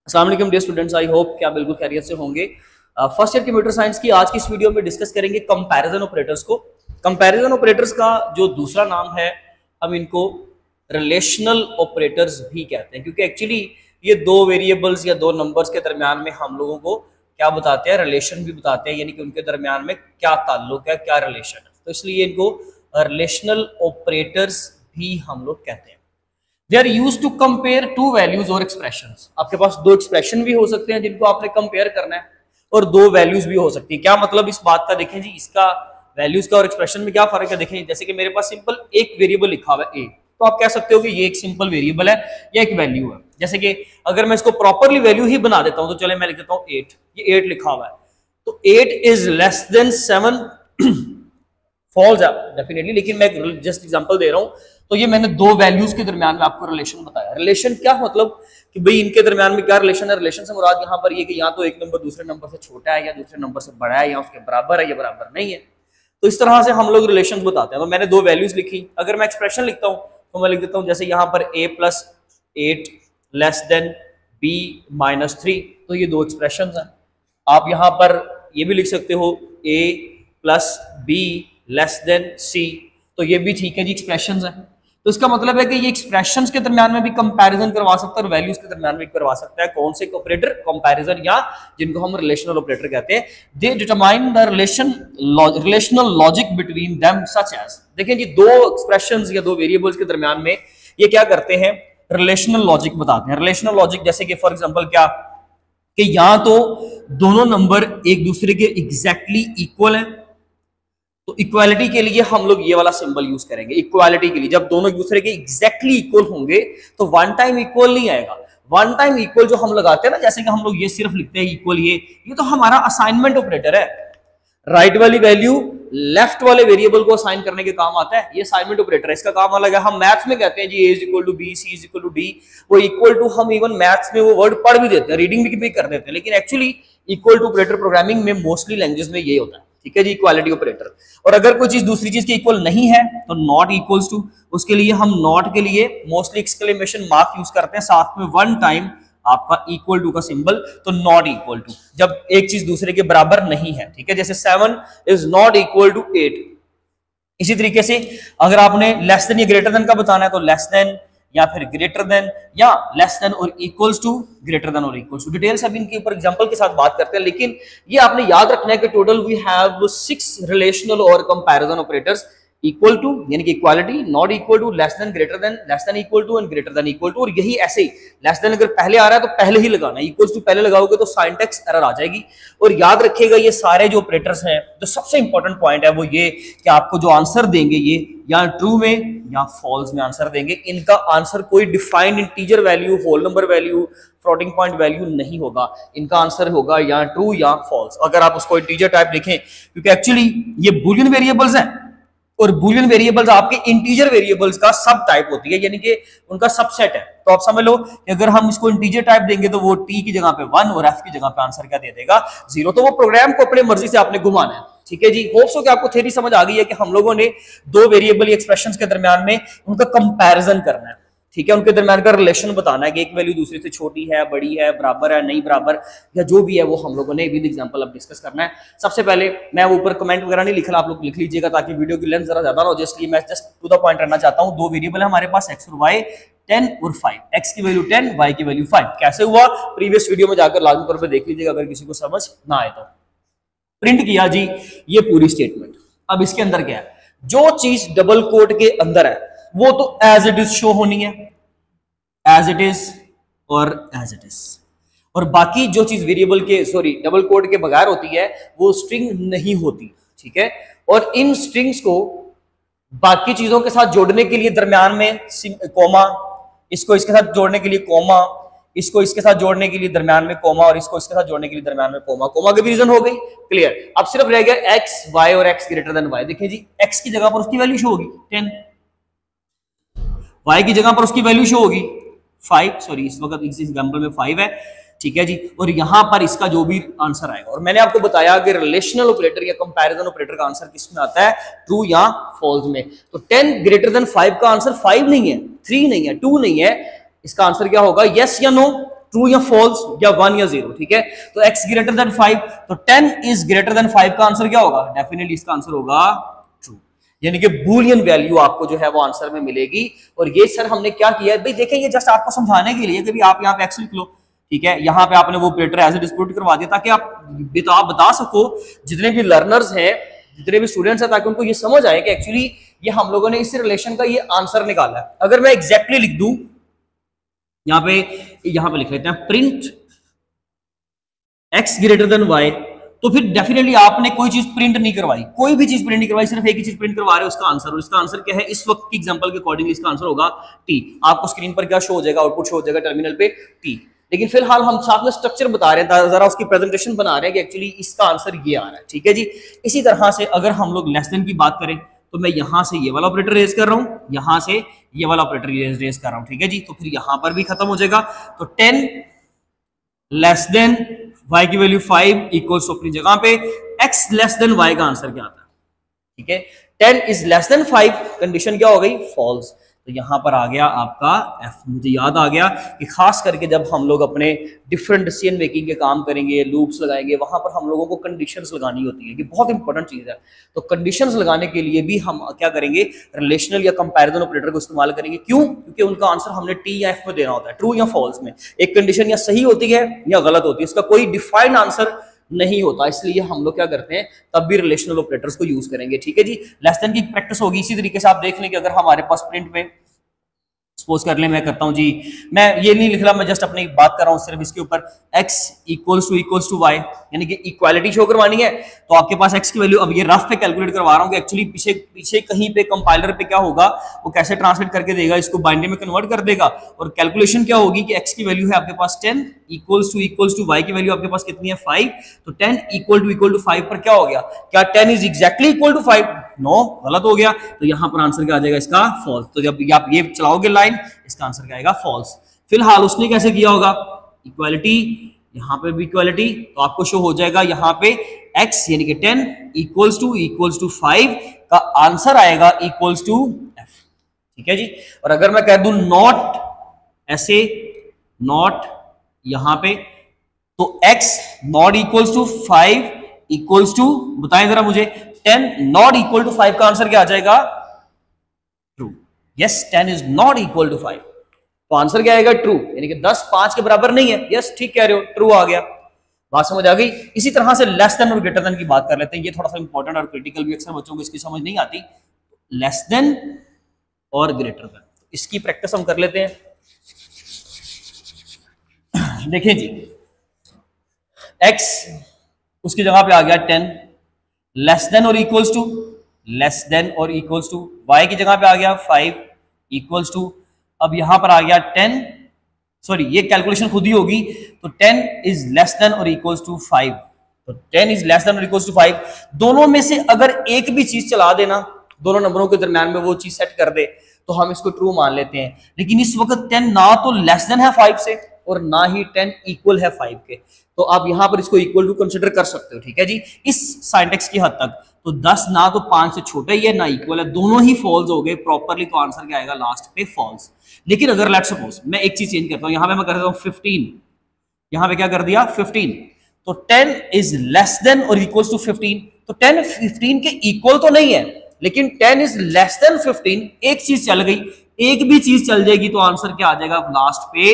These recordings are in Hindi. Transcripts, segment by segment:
अस्सलाम वालेकुम डियर स्टूडेंट्स, आई होप कि आप बिल्कुल खैरियत से होंगे। फर्स्ट ईयर कंप्यूटर साइंस की आज की इस वीडियो में डिस्कस करेंगे कंपैरिजन ऑपरेटर्स को। कंपैरिजन ऑपरेटर्स का जो दूसरा नाम है, हम इनको रिलेशनल ऑपरेटर्स भी कहते हैं, क्योंकि एक्चुअली ये दो वेरिएबल्स या दो नंबर्स के दरमियान में हम लोगों को क्या बताते हैं, रिलेशन भी बताते हैं, यानी कि उनके दरमियान में क्या ताल्लुक है, क्या रिलेशन है। तो इसलिए इनको रिलेशनल ऑपरेटर्स भी हम लोग कहते हैं। They are use to compare two values और एक्सप्रेशंस। आपके पास दो एक्सप्रेशन भी हो सकते हैं जिनको आपने कंपेयर करना है, और दो वैल्यूज भी हो सकती है। क्या मतलब इस बात का, देखें जी, इसका वैल्यूज का और एक्सप्रेशन में क्या फर्क है। देखें, जैसे कि मेरे पास सिंपल एक वेरिएबल लिखा हुआ है ए, तो आप कह सकते हो कि ये एक सिंपल वेरिएबल है या एक वैल्यू है। जैसे कि अगर मैं इसको प्रॉपरली वैल्यू ही बना देता हूं, तो चले मैं लिख देता हूं 8, ये 8 लिखा हुआ है, तो 8 इज लेस देन 7 फॉल्स है डेफिनेटली, लेकिन मैं जस्ट एग्जांपल दे रहा हूं। तो ये मैंने दो वैल्यूज के दरमियान में आपको रिलेशन बताया। रिलेशन क्या मतलब कि भाई इनके दरमियान में क्या रिलेशन है। रिलेशन से मुराद यहाँ पर ये कि या तो एक नंबर दूसरे नंबर से छोटा है, या दूसरे नंबर से बड़ा है, या उसके बराबर है, या बराबर नहीं है। तो इस तरह से हम लोग रिलेशन बताते हैं। तो मैंने दो वैल्यूज लिखी। अगर मैं एक्सप्रेशन लिखता हूँ तो मैं लिख देता हूँ जैसे यहाँ पर a+8 लेस देन b-3, तो ये दो एक्सप्रेशन हैं। आप यहाँ पर ये भी लिख सकते हो a+b लेस देन c, तो ये भी ठीक है जी, एक्सप्रेशंस हैं। तो इसका मतलब है कि ये एक्सप्रेशंस के दरमियान में भी कंपैरिजन करवा सकता है और वैल्यूज के दरमियान में भी करवा सकता है। कौन से ऑपरेटर? कंपैरिजन, या जिनको हम रिलेशनल ऑपरेटर कहते हैं। They determine the relational logic between them such as. देखें जी, दो एक्सप्रेशंस या दो वेरिएबल्स के दरमियान में ये क्या करते हैं, रिलेशनल लॉजिक बताते हैं। रिलेशनल लॉजिक जैसे कि फॉर एग्जांपल क्या, कि या तो दोनों नंबर एक दूसरे के एग्जैक्टली इक्वल हैं, तो इक्वालिटी के लिए हम लोग ये वाला सिंबल यूज करेंगे। इक्वालिटी के लिए जब दोनों एक दूसरे के एग्जैक्टली इक्वल होंगे तो वन टाइम इक्वल नहीं आएगा। वन टाइम इक्वल जो हम लगाते हैं ना, जैसे कि हम लोग ये सिर्फ लिखते हैं इक्वल, ये तो हमारा असाइनमेंट ऑपरेटर है। राइट वाली वैल्यू लेफ्ट वाले वेरिएबल को असाइन करने के काम आता है, ये असाइनमेंट ऑपरेटर है, इसका काम अलग है। हम मैथ्स में कहते हैं जी a is equal to B, C is equal to D, वो इक्वल टू हम इवन मैथ्स में वो वर्ड पढ़ भी देते हैं, रीडिंग भी कर देते हैं, लेकिन actually equal to operator programming में मोस्टली लैंग्वेज में ये होता है। ठीक है जी, इक्वालिटी ऑपरेटर। और अगर कोई चीज दूसरी चीज के इक्वल नहीं है तो नॉट इक्वल्स टू, उसके लिए हम नॉट के लिए मोस्टली एक्सक्लेमेशन मार्क यूज करते हैं, साथ में वन टाइम आपका इक्वल टू का सिंबल, तो नॉट इक्वल टू, जब एक चीज दूसरे के बराबर नहीं है। ठीक है, जैसे 7 इज नॉट इक्वल टू 8। इसी तरीके से अगर आपने लेस देन या ग्रेटर देन का बताना है तो लेस देन, या फिर ग्रेटर देन, या लेस देन और इक्वल्स टू, ग्रेटर देन और इक्वल्स टू। डिटेल्स अभी इनके ऊपर एग्जांपल के साथ बात करते हैं, लेकिन ये आपने याद रखना है कि टोटल वी हैव 6 रिलेशनल और कंपैरिजन ऑपरेटर्स। इक्वल टू यानी कि equality, not equal to, less than, greater than, less than equal to and greater than equal to. और यही ऐसे ही, लेस देन अगर पहले आ रहा है तो पहले ही लगाना है, इक्वल्स टू पहले लगाओगे तो सिंटैक्स एरर आ जाएगी। और याद रखिएगा ये सारे जो ऑपरेटर्स हैं, जो सबसे इंपॉर्टेंट पॉइंट है वो ये कि आपको जो आंसर देंगे ये या ट्रू में या फॉल्स में आंसर देंगे। इनका आंसर कोई defined integer value, whole number value, floating point value नहीं होगा। इनका आंसर होगा या ट्रू या फॉल्स, अगर आप उसको इंटीजर टाइप लिखें, क्योंकि एक्चुअली ये बूलियन वेरिएबल्स हैं, और बूलियन वेरिएबल्स आपके इंटीजर वेरिएबल्स का सब टाइप होती है, यानी कि उनका सबसेट है। तो आप समझ लो कि अगर हम इसको इंटीजर टाइप देंगे तो वो t की जगह पे 1 और f की जगह पे आंसर क्या दे देगा, 0। तो वो प्रोग्राम को अपने मर्जी से आपने घुमाना है। ठीक है जी, होप्स हो कि आपको थ्योरी समझ आ गई है कि हम लोगों ने दो वेरिएबल एक्सप्रेशंस के दरमियान में उनका कंपैरिजन करना है। ठीक है, उनके दरमियान का रिलेशन बताना है कि एक वैल्यू दूसरे से छोटी है, बड़ी है, बराबर है, नहीं बराबर, या जो भी है वो हम लोगों ने विद एग्जांपल अब डिस्कस करना है। सबसे पहले मैं ऊपर कमेंट वगैरह नहीं लिख रहा, आप लोग लिख लीजिएगा ताकि वीडियो की लेंथ जरा ज्यादा ना हो, इसलिए मैं जस्ट टू द पॉइंट रहना चाहता हूं। दो वेरिएबल है हमारे पास, x और y, 10 और 5, x की वैल्यू 10, y की वैल्यू 5। कैसे हुआ प्रीवियस वीडियो में जाकर लाजमी तौर पर देख लीजिएगा, अगर किसी को समझ ना आए तो। प्रिंट किया जी ये पूरी स्टेटमेंट। अब इसके अंदर क्या है, जो चीज डबल कोट के अंदर है वो तो एज इट इज शो होनी है, एज इट इज और एज इट इज। और बाकी जो चीज वेरिएबल के, सॉरी, डबल कोट के बगैर होती है वो स्ट्रिंग नहीं होती। ठीक है, और इन स्ट्रिंग्स को बाकी चीजों के साथ जोड़ने के लिए दरमियान में कोमा, इसको इसके साथ जोड़ने के लिए कोमा, इसको इसके साथ जोड़ने के लिए दरमियान में कोमा, और इसको इसके साथ जोड़ने के लिए दरमियान में कोमा। कोमा की भी रीजन हो गई क्लियर। अब सिर्फ रह गया एक्स, वाई और एक्स ग्रेटर देन वाई। देखिए जी, एक्स की जगह पर उसकी वैल्यू शो होगी 10, वाई की जगह पर उसकी वैल्यू शो होगी 5, सॉरी इस वक्त इस एग्जांपल में 5 है। ठीक है जी, और यहां पर इसका जो भी आंसर आएगा, और मैंने आपको बताया कि रिलेशनल ऑपरेटर या कंपैरिजन ऑपरेटर का आंसर किस में आता है, ट्रू या फॉल्स में। तो 10 ग्रेटर देन 5 का आंसर 5 नहीं है, 3 नहीं है, 2 नहीं है, इसका आंसर क्या होगा, यस या नो। ट्रू या फॉल्स, या 1 या 0, ठीक है। तो x ग्रेटर देन 5, तो 10 इज ग्रेटर देन 5 का आंसर क्या होगा? डेफिनेटली इसका आंसर होगा ट्रू, यानी कि बूलियन वैल्यू आपको जो है वो आंसर में मिलेगी। और ये सर हमने क्या किया है भाई, देखें ये जस्ट आपको समझाने के लिए कि भी आप यहाँ पे x लिख लो, ठीक है। यहाँ पे आपने वो ऑपरेटर एज ए डिस्प्यूट करवा दिया ताकि आप बता सको जितने भी लर्नर्स हैं, जितने भी स्टूडेंट्स हैं, ताकि उनको ये समझ आए कि एक्चुअली ये हम लोगों ने इस रिलेशन का ये आंसर निकाला है। अगर मैं एग्जैक्टली लिख दूं, यहां पे लिख लेते हैं print x greater than y, तो फिर डेफिनेटली आपने कोई चीज प्रिंट नहीं करवाई, कोई भी चीज प्रिंट नहीं करवाई, सिर्फ एक ही चीज प्रिंट करवा रहे हो उसका आंसर। और इसका आंसर क्या है इस वक्त की एग्जांपल के अकॉर्डिंग? इसका आंसर होगा t। आपको स्क्रीन पर क्या शो हो जाएगा? आउटपुट शो हो जाएगा टर्मिनल पे t। लेकिन फिलहाल हम साथ में स्ट्रक्चर बता रहे हैं, जरा उसकी प्रेजेंटेशन बना रहे हैं कि एक्चुअली इसका आंसर ये आ रहा है, ठीक है जी। इसी तरह से अगर हम लोग लेस देन की बात करें तो मैं यहां से ये वाला ऑपरेटर रेज कर रहा हूं, यहां से ये वाला ऑपरेटर रेज कर रहा हूं, ठीक है जी। तो फिर यहां पर भी खत्म हो जाएगा। तो 10 लेस देन y की वैल्यू 5 इक्वल्स अपनी जगह पे x लेस देन y का आंसर क्या आता है, ठीक है। 10 इज लेस देन 5, कंडीशन क्या हो गई? फॉल्स। तो यहां पर आ गया आपका f। मुझे याद आ गया कि खास करके जब हम लोग अपने डिफरेंट डिसीजन मेकिंग के काम करेंगे, लूप्स लगाएंगे, वहां पर हम लोगों को कंडीशंस लगानी होती है, कि बहुत इंपॉर्टेंट चीज है। तो कंडीशंस लगाने के लिए भी हम क्या करेंगे? रिलेशनल या कंपैरिजन ऑपरेटर को इस्तेमाल करेंगे। क्यों? क्योंकि उनका आंसर हमने टी या एफ में देना होता है, ट्रू या फॉल्स में। एक कंडीशन या सही होती है या गलत होती है, इसका कोई डिफाइंड आंसर नहीं होता। इसलिए हम लोग क्या करते हैं, तब भी रिलेशनल ऑपरेटर्स को यूज करेंगे, ठीक है जी। लेस देन की प्रैक्टिस होगी इसी तरीके से। आप देख लें कि अगर हमारे पास प्रिंट में सपोज कर ले, मैं करता हूं जी, मैं ये नहीं लिख रहा, मैं जस्ट अपनी बात कर रहा हूं सिर्फ इसके ऊपर x इक्वल्स टू y, यानी कि इक्वालिटी शो करवानी है। तो आपके पास x की वैल्यू, अब ये रफ पे कैलकुलेट करवा रहा हूं कि एक्चुअली पीछे कहीं पे कंपाइलर पे क्या होगा, वो कैसे ट्रांसलेट करके देगा, इसको बाइनरी में कन्वर्ट कर देगा। और कैलकुलेशन क्या होगी कि x की वैल्यू है आपके पास 10 इक्वल्स टू y की वैल्यू आपके पास कितनी है 5। तो 10 इक्वल टू 5 पर क्या हो गया? क्या 10 is exactly equal to 5? No, गलत हो गया। तो यहां पर आंसर क्या आ जाएगा इसका? फॉल्स। तो जब आप ये चलाओगे लाइन, इसका आंसर क्या आएगा? फॉल्स। फिलहाल उसने कैसे किया होगा? इक्वालिटी, यहां पे भी इक्वालिटी, तो आपको शो हो जाएगा यहां पे x यानी कि 10 इक्वल्स टू 5 का आंसर आएगा इक्वल्स टू f, ठीक है जी। और अगर मैं कह दूं नॉट ऐसे, नॉट यहां पे, तो x not equals to 5 equals to, बताएं जरा मुझे, 10 नॉट इक्वल टू 5 का आंसर क्या आ जाएगा? True. Yes, 10 is not equal to 5, तो आंसर क्या आएगा? ट्रू, यानी कि 10 5 के बराबर नहीं है। यस, ठीक कह रहे हो, ट्रू आ गया। बात समझ आ गई। इसी तरह से लेस देन और ग्रेटर देन की बात कर लेते हैं। ये थोड़ा सा इंपॉर्टेंट और क्रिटिकल भी, अक्सर बच्चों को इसकी समझ नहीं आती। लेस देन और ग्रेटर देन, इसकी प्रैक्टिस हम कर लेते हैं। देखिए जी, x उसकी जगह पे आ गया 10, लेस देन और इक्वल्स टू, लेस देन और इक्वल्स टू, y की जगह पे आ गया 5 इक्वल्स टू, अब यहां पर आ गया 10, सॉरी ये कैलकुलेशन खुद ही होगी। तो 10 इज लेस देन और इक्वल्स टू 5, तो 10 इज लेस देन और इक्वल्स टू 5। दोनों में से अगर एक भी चीज चला देना, दोनों नंबरों के दरमियान में वो चीज सेट कर दे, तो हम इसको ट्रू मान लेते हैं। लेकिन इस वक्त 10 ना तो लेस देन है 5 से और ना ही 10 इक्वल है 5 के, तो आप यहां पर इसको इक्वल टू कंसिडर कर सकते हो, ठीक है जी, इस सिंटैक्स की हद तक। तो 10 ना तो 5 से छोटा ही है ना इक्वल है, दोनों ही फॉल्स हो गए प्रॉपरली, तो आंसर क्या आएगा लास्ट पे? फॉल्स। लेकिन अगर लेट्स सपोज मैं एक चीज चेंज करता हूं, यहां पे मैं कर देता हूं 15, यहां पे क्या कर दिया 15, तो 10 इज लेस देन और इक्वल्स टू 15, तो 10 15 के इक्वल तो नहीं है, लेकिन 10 इज लेस देन 15, एक चीज चल गई, एक भी चीज चल जाएगी तो आंसर क्या आ जाएगा लास्ट पे?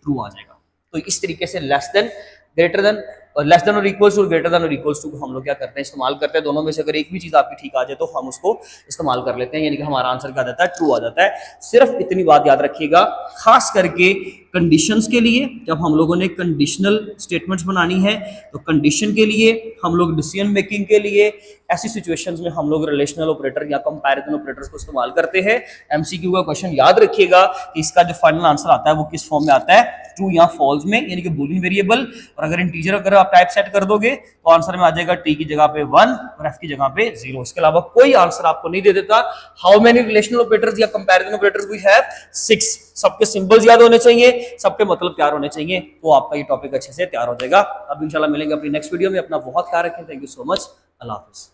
ट्रू आ जाएगा। तो इस तरीके से लेस देन, ग्रेटर देन और लेस देन और इक्वल्स टू, ग्रेटर देन और इक्वल्स टू को हम लोग क्या करते हैं? इस्तेमाल करते हैं। दोनों में से अगर एक भी चीज आपकी ठीक आ जाए तो हम उसको इस्तेमाल कर लेते हैं, यानी कि हमारा आंसर क्या आ जाता है? ट्रू आ जाता है। सिर्फ इतनी बात याद रखिएगा, खास करके कंडीशंस के लिए, जब हम लोगों ने कंडीशनल स्टेटमेंट्स बनानी है, तो कंडीशन के लिए हम लोग डिसीजन मेकिंग के लिए ऐसी सिचुएशंस में हम लोग रिलेशनल ऑपरेटर या कंपैरिजन ऑपरेटर्स को इस्तेमाल करते हैं। एमसीक्यू का क्वेश्चन याद रखिएगा कि इसका जो फाइनल आंसर आता है वो किस फॉर्म में आता है? ट्रू या फॉल्स में, यानी कि बूलियन वेरिएबल। और अगर इंटीजर अगर आप टाइप सेट कर दोगे तो आंसर में आ जाएगा टी की जगह पे 1 और एफ की जगह पे 0। इसके अलावा कोई आंसर आपको नहीं दे देता। हाउ मेनी रिलेशनल ऑपरेटर्स या कंपैरिजन ऑपरेटर्स वी हैव? 6। सबके सिंबल्स याद होने चाहिए, सबके मतलब तैयार होने चाहिए, तो आपका ये टॉपिक अच्छे से तैयार हो जाएगा। अब इंशाल्लाह मिलेंगे अपनी नेक्स्ट वीडियो में। अपना बहुत ख्याल रखें। Thank you so much. Allah Hafiz.